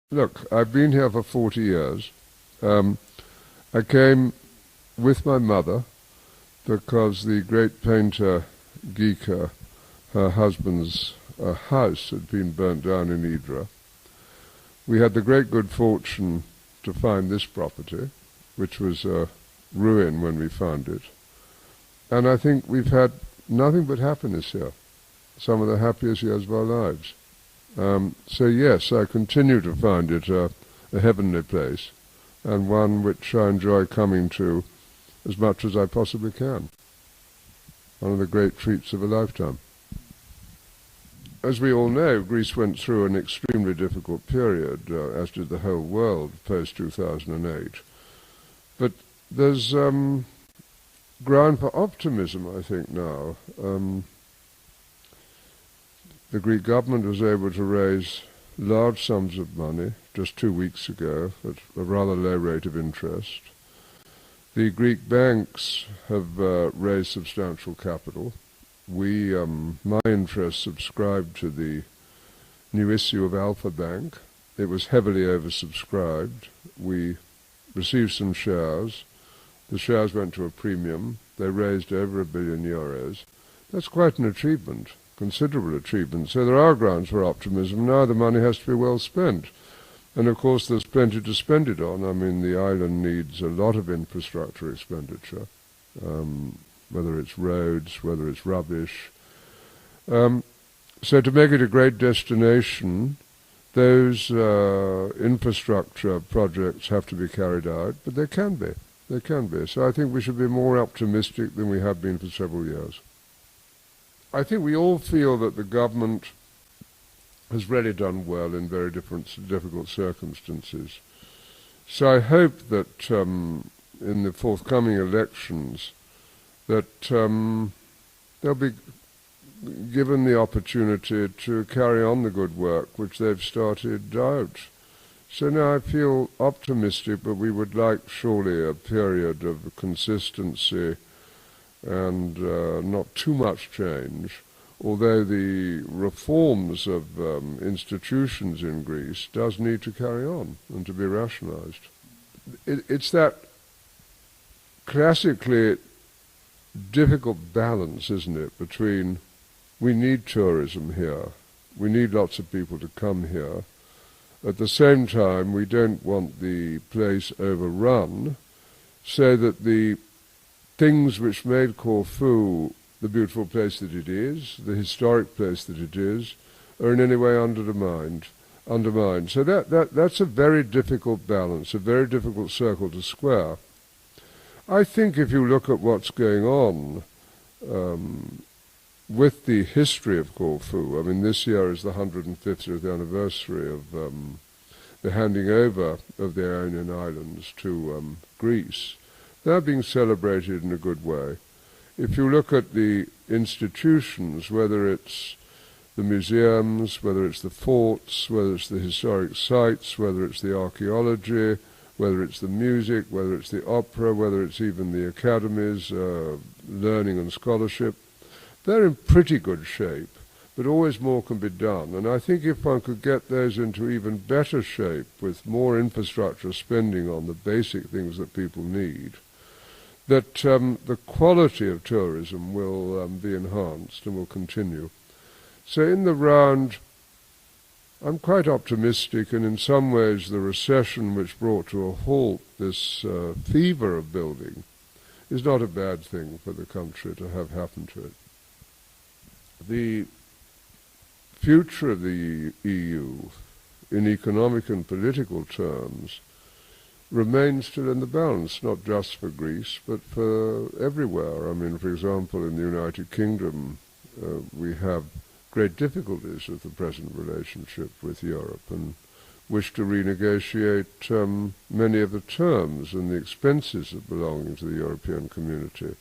Look, I've been here for 40 years. I came with my mother because the great painter Gika, her husband's house had been burnt down in Idra. We had the great good fortune to find this property, which was a ruin when we found it. And I think we've had nothing but happiness here, some of the happiest years of our lives. So yes, I continue to find it a heavenly place, and one which I enjoy coming to as much as I possibly can. One of the great treats of a lifetime. As we all know, Greece went through an extremely difficult period, as did the whole world post-2008. But there's ground for optimism, I think, now. The Greek government was able to raise large sums of money just 2 weeks ago at a rather low rate of interest. The Greek banks have raised substantial capital. We, my interest, subscribed to the new issue of Alpha Bank. It was heavily oversubscribed. We received some shares. The shares went to a premium. They raised over €1 billion. That's quite an achievement. Considerable achievement. So there are grounds for optimism. Now the money has to be well spent. And of course there's plenty to spend it on. I mean, the island needs a lot of infrastructure expenditure, whether it's roads, whether it's rubbish. So to make it a great destination, those infrastructure projects have to be carried out, but they can be. They can be. So I think we should be more optimistic than we have been for several years. I think we all feel that the government has really done well in very difficult circumstances. So I hope that in the forthcoming elections that they'll be given the opportunity to carry on the good work which they've started out. So now I feel optimistic, but we would like surely a period of consistency and not too much change, although the reforms of institutions in Greece does need to carry on and to be rationalized. It's that classically difficult balance, isn't it, between we need tourism here, we need lots of people to come here, at the same time we don't want the place overrun, so that the things which made Corfu the beautiful place that it is, the historic place that it is, are in any way undermined. So that's a very difficult balance, a very difficult circle to square. I think if you look at what's going on with the history of Corfu, I mean, this year is the 150th anniversary of the handing over of the Ionian Islands to Greece. They're being celebrated in a good way. If you look at the institutions, whether it's the museums, whether it's the forts, whether it's the historic sites, whether it's the archaeology, whether it's the music, whether it's the opera, whether it's even the academies, learning and scholarship, they're in pretty good shape, but always more can be done. And I think if one could get those into even better shape with more infrastructure spending on the basic things that people need, that the quality of tourism will be enhanced and will continue. So in the round, I'm quite optimistic, and in some ways the recession which brought to a halt this fever of building is not a bad thing for the country to have happened to it. The future of the EU in economic and political terms remains still in the balance, not just for Greece, but for everywhere. I mean, for example, in the United Kingdom, we have great difficulties with the present relationship with Europe and wish to renegotiate many of the terms and the expenses of belonging to the European community.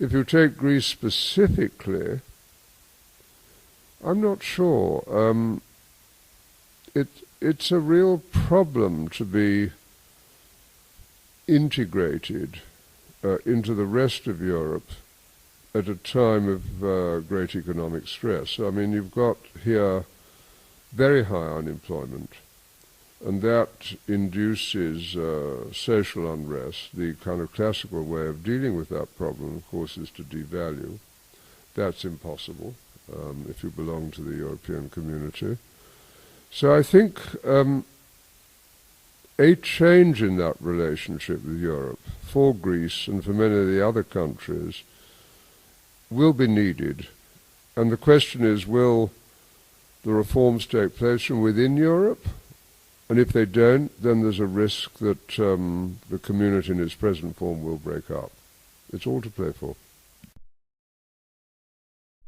If you take Greece specifically, I'm not sure. It's a real problem to be integrated into the rest of Europe at a time of great economic stress. I mean, you've got here very high unemployment, and that induces social unrest. The kind of classical way of dealing with that problem, of course, is to devalue. That's impossible if you belong to the European community. So I think a change in that relationship with Europe for Greece and for many of the other countries will be needed. And the question is, will the reforms take place from within Europe? And if they don't, then there's a risk that the community in its present form will break up. It's all to play for.